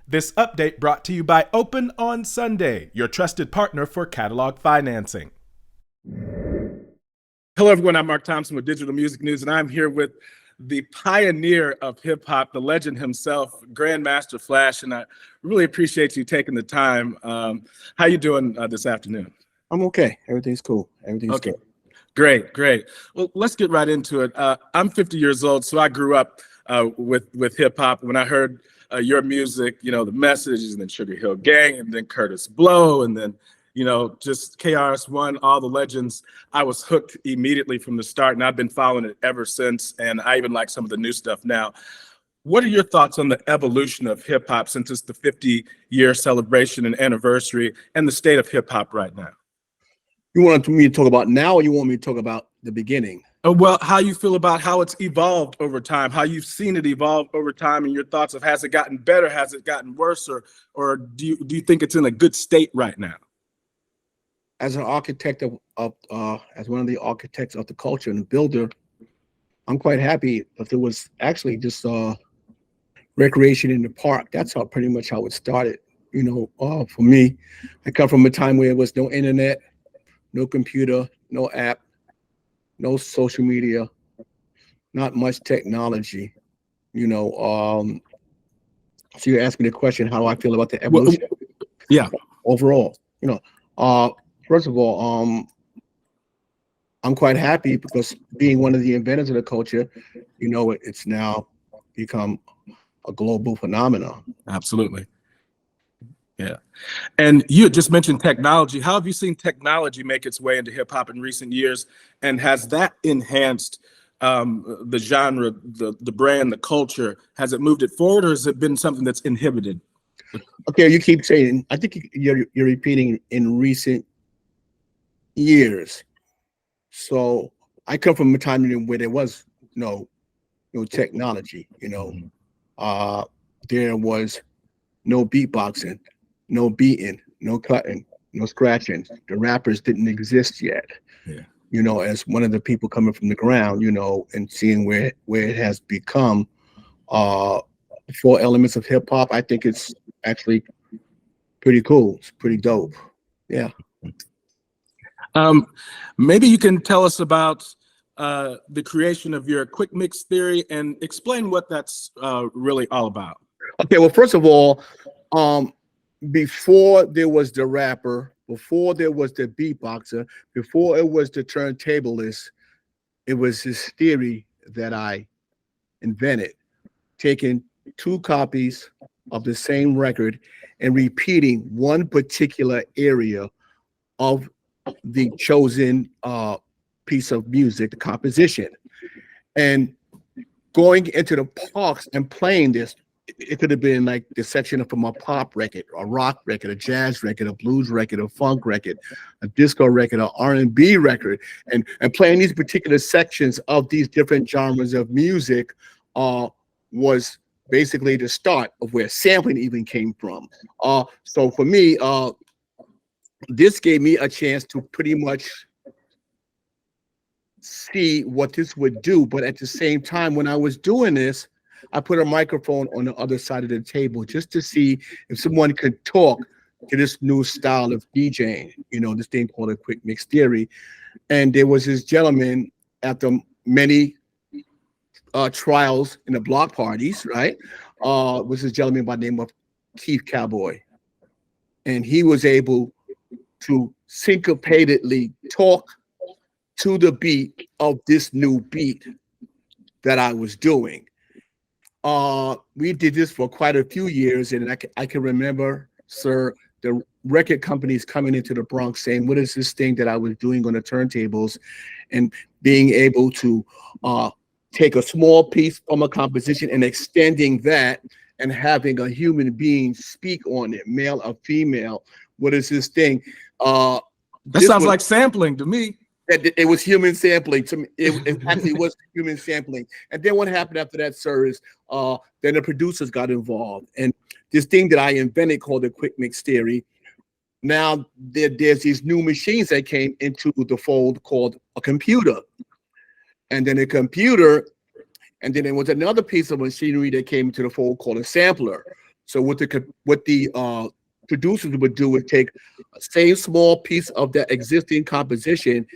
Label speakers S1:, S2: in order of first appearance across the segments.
S1: This update brought to you by Open on Sunday, your trusted partner for catalog financing. Hello, everyone. I'm Marc Thompson with Digital Music News, and I'm here with the pioneer of hip hop, the legend himself, Grandmaster Flash. And I really appreciate you taking the time. How you doing this afternoon?
S2: I'm okay. Everything's cool. Everything's
S1: okay.
S2: Good.
S1: Great, great. Well, let's get right into it. I'm 50 years old, so I grew up with hip hop. When I heard your music, you know, the Messages, and then Sugar Hill Gang, and then Curtis Blow, and then, you know, just KRS-One, all the legends, I was hooked immediately from the start, and I've been following it ever since, and I even like some of the new stuff now. What are your thoughts on the evolution of hip hop since it's the 50-year celebration and anniversary, and the state of hip hop right now?
S2: You want me to talk about now, or you want me to talk about the beginning?
S1: Well, how you feel about how it's evolved over time, how you've seen it evolve over time, and your thoughts of, has it gotten better, has it gotten worse, or do you think it's in a good state right now?
S2: As an architect as one of the architects of the culture and builder, I'm quite happy that there was actually just recreation in the park. That's pretty much how it started. You know, for me, I come from a time where there was no internet, no computer, no app, no social media, not much technology. You know, so you asked me the question, how do I feel about the evolution?
S1: Yeah.
S2: Overall, you know, first of all, I'm quite happy because being one of the inventors of the culture, you know, it's now become a global phenomenon.
S1: Absolutely. Yeah. And you just mentioned technology. How have you seen technology make its way into hip hop in recent years? And has that enhanced the genre, the brand, the culture? Has it moved it forward, or has it been something that's inhibited?
S2: Okay, you keep saying, I think you're repeating in recent years. So I come from a time where there was no technology, you know. There was no beatboxing, no beating, no cutting, no scratching. The rappers didn't exist yet.
S1: Yeah.
S2: You know, as one of the people coming from the ground, you know, and seeing where it has become, four elements of hip hop, I think it's actually pretty cool. It's pretty dope. Yeah.
S1: Maybe you can tell us about the creation of your quick mix theory and explain what that's really all about.
S2: Okay, well, first of all, before there was the rapper, before there was the beatboxer, before it was the turntablist, it was this theory that I invented, taking two copies of the same record and repeating one particular area of the chosen piece of music, the composition, and going into the parks and playing this. It could have been like the section from a pop record, a rock record, a jazz record, a blues record, a funk record, a disco record, an R&B record, and playing these particular sections of these different genres of music was basically the start of where sampling even came from. So for me, this gave me a chance to pretty much see what this would do. But at the same time, when I was doing this, I put a microphone on the other side of the table just to see if someone could talk to this new style of DJing, you know, this thing called a quick mix theory. And there was this gentleman, after many trials in the block parties, right? Was this gentleman by the name of Keith Cowboy. And he was able to syncopatedly talk to the beat of this new beat that I was doing. We did this for quite a few years, and I can remember, sir, the record companies coming into the Bronx saying, what is this thing that I was doing on the turntables? And being able to take a small piece from a composition and extending that and having a human being speak on it, male or female. What is this thing?
S1: That sounds like sampling to me.
S2: It was human sampling to me. It actually was human sampling. And then what happened after that, sir, is then the producers got involved. And this thing that I invented called the quick mix theory, now there's these new machines that came into the fold called a computer. And then a computer, and then there was another piece of machinery that came into the fold called a sampler. So what the producers would do is take a same small piece of that existing composition,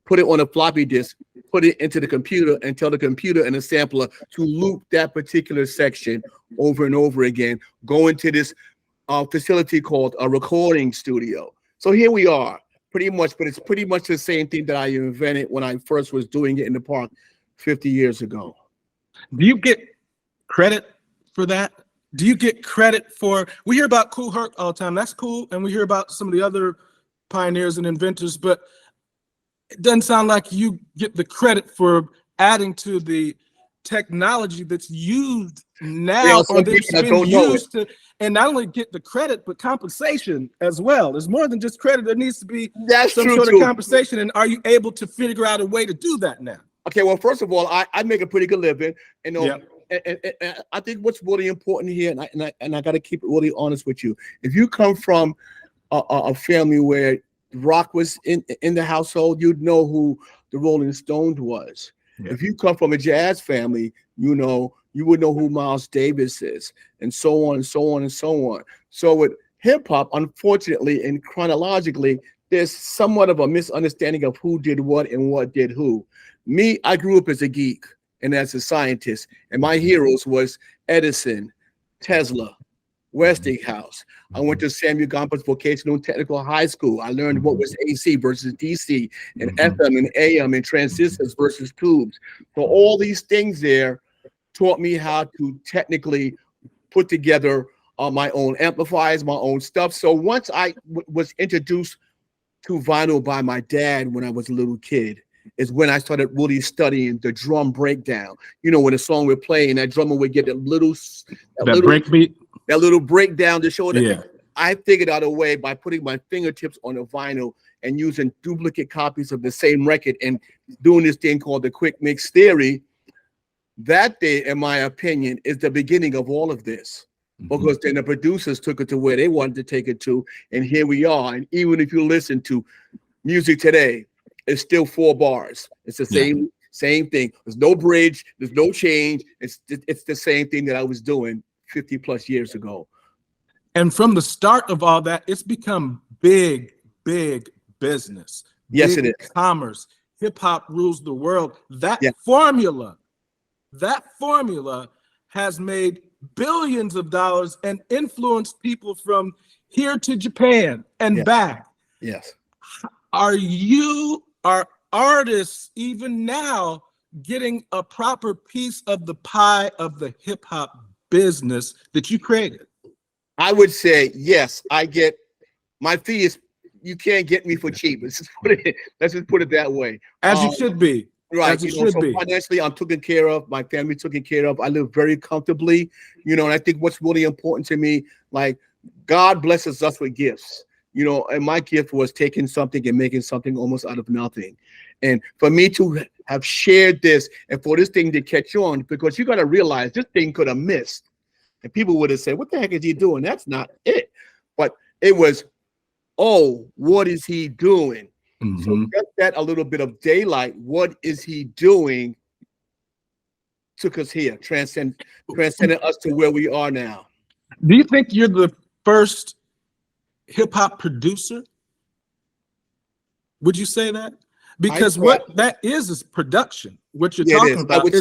S2: put it on a floppy disk, put it into the computer, and tell the computer and the sampler to loop that particular section over and over again, go into this facility called a recording studio. So here we are, pretty much, but it's pretty much the same thing that I invented when I first was doing it in the park 50 years ago.
S1: Do you get credit for that? Do you get credit for, we hear about Kool Herc all the time, that's cool, and we hear about some of the other pioneers and inventors, but it doesn't sound like you get the credit for adding to the technology that's used now, or that's been used to, and not only get the credit, but compensation as well. There's more than just credit. There needs to be some sort of compensation. And are you able to figure out a way to do that now?
S2: Okay, well, first of all, I make a pretty good living, you know.
S1: Yep.
S2: And I think what's really important here, and I got to keep it really honest with you. If you come from a family where rock was in the household, you'd know who the Rolling Stones was. Yeah. If you come from a jazz family, you would know who Miles Davis is, and so on and so on and so on. So with hip hop, unfortunately and chronologically, there's somewhat of a misunderstanding of who did what and what did who. Me, I grew up as a geek and as a scientist, and my heroes was Edison, Tesla, Westinghouse. I went to Samuel Gompers Vocational and Technical High School. I learned what was AC versus DC, and FM and AM, and transistors versus tubes. So all these things there taught me how to technically put together my own amplifiers, my own stuff. So once I was introduced to vinyl by my dad when I was a little kid, is when I started really studying the drum breakdown. You know, when a song would play and that drummer would get that little
S1: breakbeat,
S2: that little breakdown to show that.
S1: Yeah.
S2: I figured out a way by putting my fingertips on a vinyl and using duplicate copies of the same record and doing this thing called the quick mix theory. That day, in my opinion, is the beginning of all of this. Because then the producers took it to where they wanted to take it to, and here we are. And even if you listen to music today, it's still 4 bars. It's the same thing. There's no bridge. There's no change. It's the same thing that I was doing 50 plus years ago.
S1: And from the start of all that, it's become big business.
S2: Yes, it is.
S1: Commerce. Hip hop rules the world. That formula has made billions of dollars and influenced people from here to Japan and back.
S2: Yes.
S1: Are artists even now getting a proper piece of the pie of the hip hop business that you created?
S2: I would say yes. I get my fee is, you can't get me for cheap. Let's just put it that way.
S1: As you should be.
S2: Right.
S1: As you should be.
S2: Financially, I'm taken care of. My family taken care of. I live very comfortably, and I think what's really important to me, like, God blesses us with gifts, and my gift was taking something and making something almost out of nothing. And for me to have shared this and for this thing to catch on, because you got to realize this thing could have missed. And people would have said, what the heck is he doing? That's not it. But it was, oh, what is he doing? So get that a little bit of daylight. What is he doing? Took us here, transcended us to where we are now.
S1: Do you think you're the first hip hop producer? Would you say that? Because what that is production. What you're talking about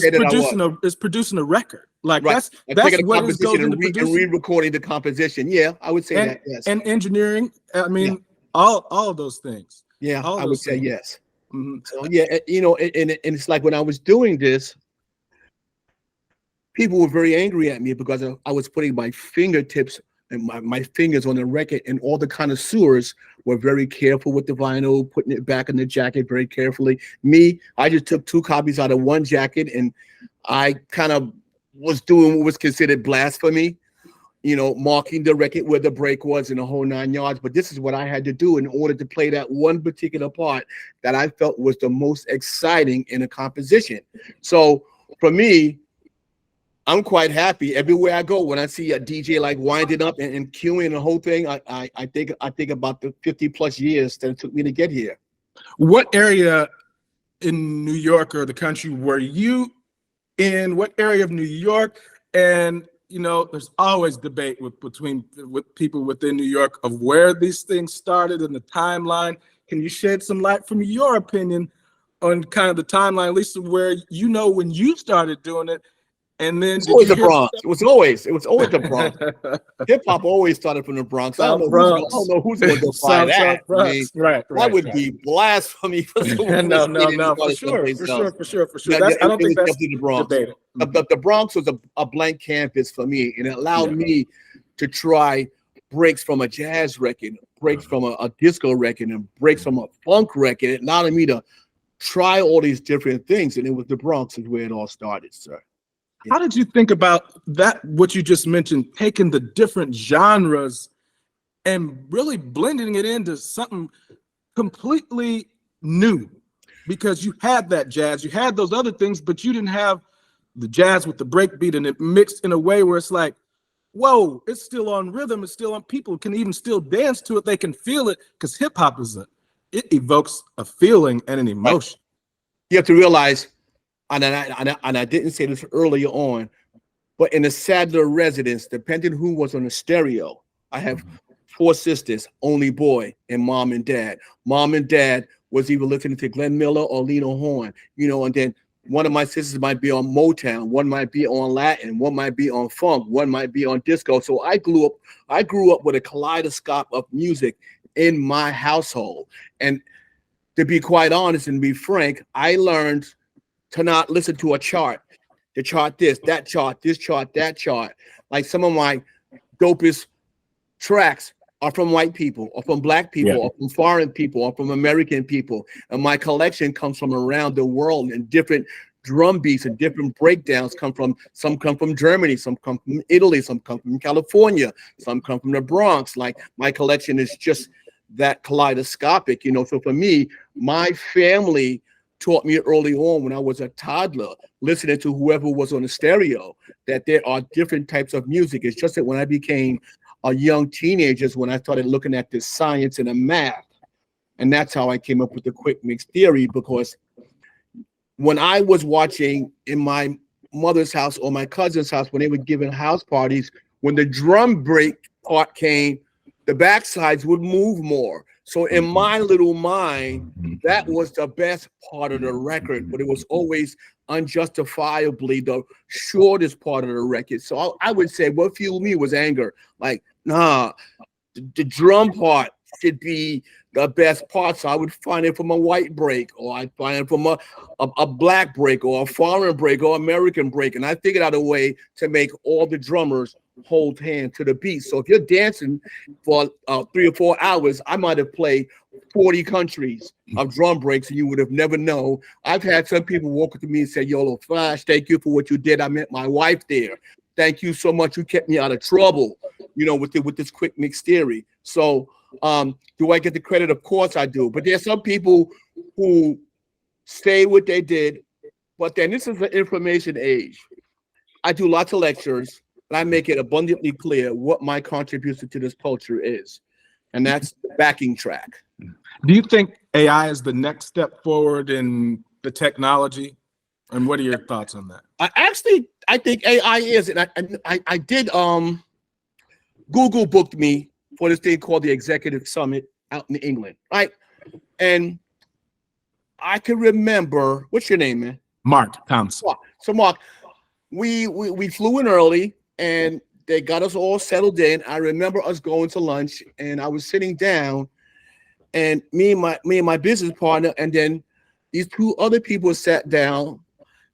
S1: is producing a record. Like that's what is goes into producing.
S2: And re-recording the composition. Yeah, I would say that. Yes.
S1: And engineering. I mean, all of those things.
S2: Yeah, I would say yes. So yeah, and it's like when I was doing this, people were very angry at me because I was putting my fingertips and my fingers on the record, and all the connoisseurs were very careful with the vinyl, putting it back in the jacket very carefully. Me, I just took 2 copies out of one jacket, and I kind of was doing what was considered blasphemy, marking the record where the break was in the whole 9 yards. But this is what I had to do in order to play that one particular part that I felt was the most exciting in a composition. So for me, I'm quite happy everywhere I go. When I see a DJ like winding up and cueing the whole thing, I think about the 50 plus years that it took me to get here.
S1: What area in New York or the country were you in? What area of New York? And there's always debate with people within New York of where these things started in the timeline. Can you shed some light from your opinion on kind of the timeline, at least where when you started doing it, and then
S2: it's always the Bronx. It was always the Bronx. Hip hop always started from the Bronx. I don't know who's going to defy that. That would be blasphemy for someone.
S1: No, for sure. I don't think that's
S2: the Bronx.
S1: debated.
S2: The Bronx was a blank canvas for me, and it allowed me to try breaks from a jazz record, breaks from a disco record, and breaks from a funk record. It allowed me to try all these different things, and it was the Bronx is where it all started, sir.
S1: How did you think about that, what you just mentioned, taking the different genres and really blending it into something completely new? Because you had that jazz, you had those other things, but you didn't have the jazz with the breakbeat, and it mixed in a way where it's like, whoa, it's still on rhythm, it's still on, people can even still dance to it, they can feel it, because hip hop it evokes a feeling and an emotion.
S2: You have to realize, and I didn't say this earlier on, but in the Sadler residence, depending who was on the stereo, I have 4 sisters, only boy, and mom and dad. Mom and dad was either listening to Glenn Miller or Lena Horne, and then one of my sisters might be on Motown, one might be on Latin, one might be on funk, one might be on disco. So I grew up with a kaleidoscope of music in my household. And to be quite honest and be frank, I learned to not listen to a chart, the chart this, that chart, this chart, that chart. Like some of my dopest tracks are from white people, or from black people, or from foreign people, or from American people. And my collection comes from around the world, and different drum beats and different breakdowns some come from Germany, some come from Italy, some come from California, some come from the Bronx. Like my collection is just that kaleidoscopic, So for me, my family taught me early on when I was a toddler, listening to whoever was on the stereo, that there are different types of music. It's just that when I became a young teenager, when I started looking at the science and the math, and that's how I came up with the quick mix theory, because when I was watching in my mother's house or my cousin's house, when they were giving house parties, when the drum break part came, the backsides would move more. So in my little mind, that was the best part of the record, but it was always unjustifiably the shortest part of the record. So I would say what fueled me was anger. Like, nah, the drum part should be the best part. So I would find it from a white break, or I'd find it from a black break, or a foreign break, or American break. And I figured out a way to make all the drummers hold hand to the beat. So if you're dancing for 3 or 4 hours, I might have played 40 countries of drum breaks, and you would have never known. I've had some people walk up to me and say, "Yo, Flash, thank you for what you did. I met my wife there. Thank you so much. You kept me out of trouble, with this quick mix theory." So do I get the credit? Of course I do. But there's some people who say what they did, but then this is an information age. I do lots of lectures, and I make it abundantly clear what my contribution to this culture is. And that's the backing track.
S1: Do you think AI is the next step forward in the technology? And what are your thoughts on that?
S2: I think AI is, and I did Google booked me for this thing called the Executive Summit out in England, right? And I can remember, what's your name, man?
S1: Marc Thompson.
S2: So Marc, we flew in early, and they got us all settled in. I remember us going to lunch, and I was sitting down, and me and my business partner, and then these 2 other people sat down,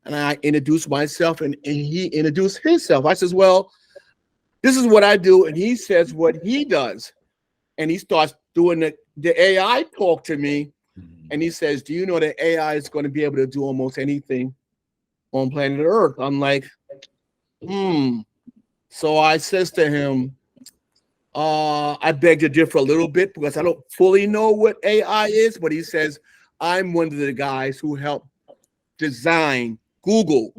S2: and I introduced myself, and he introduced himself. I says, "Well, this is what I do," and he says what he does, and he starts doing the AI talk to me, and he says, "Do you know that AI is going to be able to do almost anything on planet Earth?" I'm like, So I says to him, I beg to differ a little bit, because I don't fully know what AI is, but he says, "I'm one of the guys who helped design Google,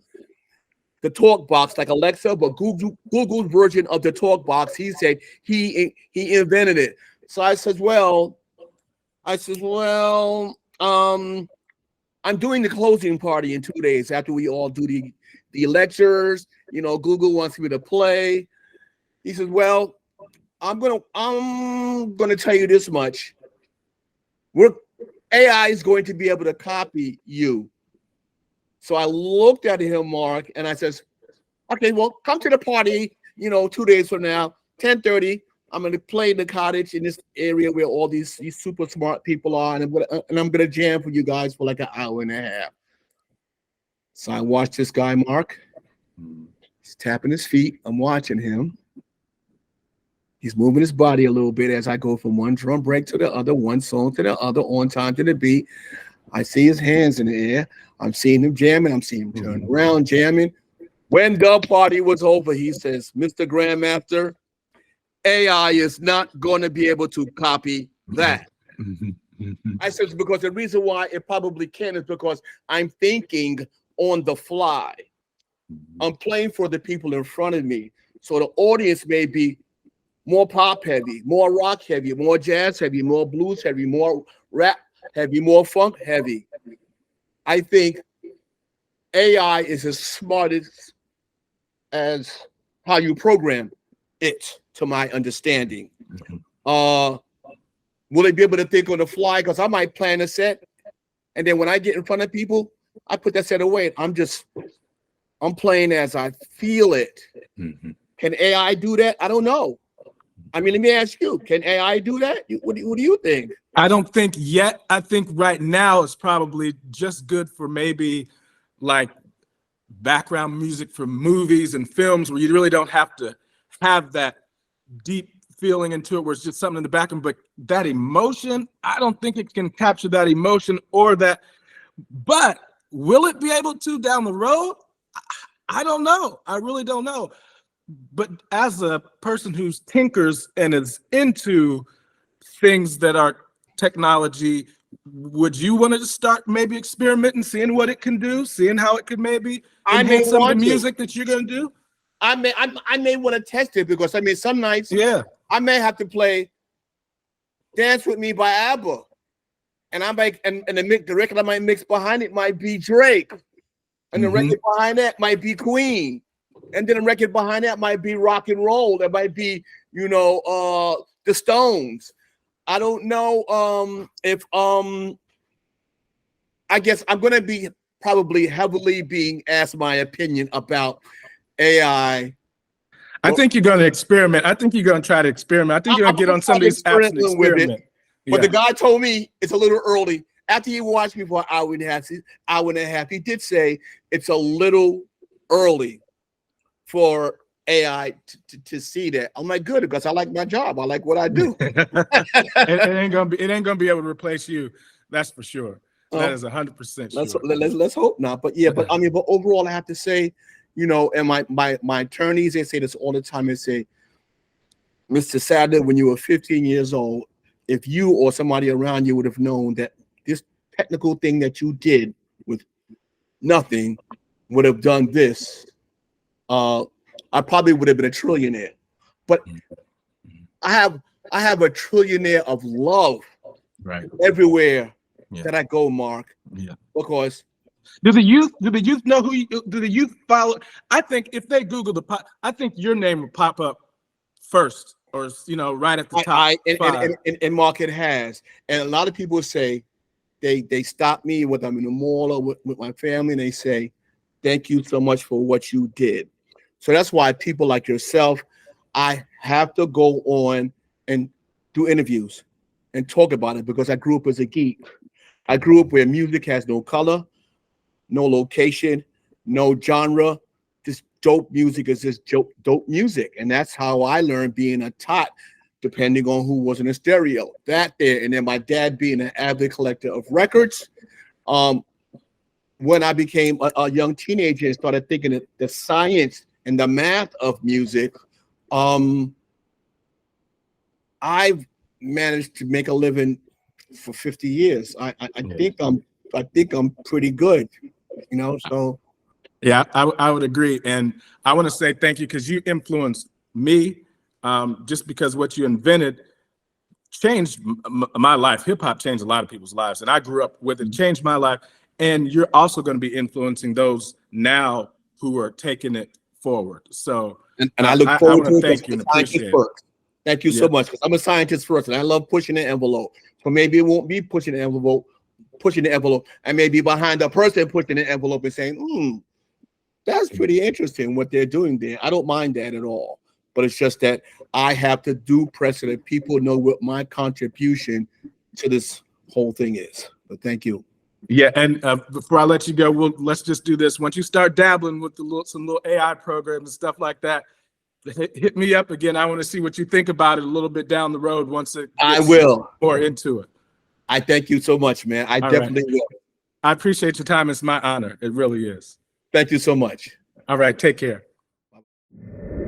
S2: the talk box, like Alexa, but Google's version of the talk box." He said he invented it. So I says, well, I'm doing the closing party in 2 days after we all do the lectures. You know, Google wants me to play. He says, well, I'm gonna tell you this much. AI is going to be able to copy you. So I looked at him, Mark, and I says, okay, well, come to the party, you know, 2 days from now, 10:30. I'm going to play in the cottage in this area where all these super smart people are, and I'm going to jam for you guys for like an hour and a half. So I watched this guy, Mark. He's tapping his feet. I'm watching him. He's moving his body a little bit as I go from one drum break to the other, one song to the other, on time to the beat. I see his hands in the air. I'm seeing him jamming. I'm seeing him turn around, jamming. When the party was over, he says, Mr. Grandmaster, AI is not going to be able to copy that. I said, because the reason why it probably can is because I'm thinking on the fly. I'm playing for the people in front of me. So the audience may be more pop heavy, more rock heavy, more jazz heavy, more blues heavy, more rap heavy, more funk heavy. I think AI is as smart as how you program it, to my understanding. Will it be able to think on the fly? Because I might plan a set, and then when I get in front of people, I put that set away. I'm playing as I feel it. Can AI do that? I don't know. I mean, let me ask you, can AI do that? What do you think?
S1: I don't think yet. I think right now it's probably just good for maybe like background music for movies and films where you really don't have to have that deep feeling into it where it's just something in the background. But that emotion, I don't think it can capture that emotion or that. But will it be able to down the road? I don't know. I really don't know. But as a person who's tinkers and is into things that are technology, would you want to start maybe experimenting, seeing what it can do, seeing how it could maybe enhance some of the music that you're going to do?
S2: I may want to test it, because I mean, some nights, I may have to play "Dance with Me" by ABBA, and the record I might mix behind it might be Drake, and the record behind that might be Queen, and then the record behind that might be rock and roll. That might be, you know, the Stones. I don't know if I guess I'm gonna be probably heavily being asked my opinion about AI.
S1: I think you're going to experiment. I think you're going to try to experiment. I think you're going to get on some of these apps and experiment.
S2: But the guy told me it's a little early. After he watched me for an hour and a half, he did say it's a little early for AI to see that. I'm like, good, because I like my job. I like what I do.
S1: it ain't gonna be able to replace you. That's for sure. That is 100% sure.
S2: Let's hope not. But yeah, but I mean, but overall, I have to say, you know, and my attorneys, they say this all the time. They say, Mr. Sadler, when you were 15 years old, if you or somebody around you would have known that this technical thing that you did with nothing would have done this, I probably would have been a trillionaire. But I have a trillionaire of love everywhere that I go, Mark. Because
S1: do the youth know who you, do the youth follow? I think if they Google I think your name will pop up first, or you know, right at the top.
S2: And Mark, it has. And a lot of people say they stop me when I'm in the mall or with my family, and they say, thank you so much for what you did. So that's why people like yourself, I have to go on and do interviews and talk about it, because I grew up as a geek. I grew up where music has no color, no location, no genre. This dope music is just dope music. And that's how I learned being a tot, depending on who was in the stereo. That there. And then my dad being an avid collector of records. When I became a young teenager and started thinking of the science and the math of music, I've managed to make a living for 50 years. I think I'm pretty good, you know. So
S1: yeah, I would agree, and I want to say thank you, because you influenced me. Just because what you invented changed my life. Hip hop changed a lot of people's lives, and I grew up with it. Changed my life, and you're also going to be influencing those now who are taking it forward. So,
S2: and I look
S1: I
S2: forward
S1: want
S2: to
S1: to
S2: it.
S1: thank you and appreciate it.
S2: Thank you so much, because I'm a scientist first, and I love pushing the envelope. So maybe it won't be pushing the envelope, and maybe behind the person pushing the envelope and saying, that's pretty interesting what they're doing there. I don't mind that at all. But it's just that I have to do press so that people know what my contribution to this whole thing is. But thank you.
S1: Yeah, and before I let you go, let's just do this. Once you start dabbling with some little AI programs and stuff like that, hit me up again. I want to see what you think about it a little bit down the road once it gets
S2: I will
S1: more into it.
S2: I thank you so much, man. I definitely will.
S1: I appreciate your time. It's my honor. It really is.
S2: Thank you so much.
S1: All right. Take care.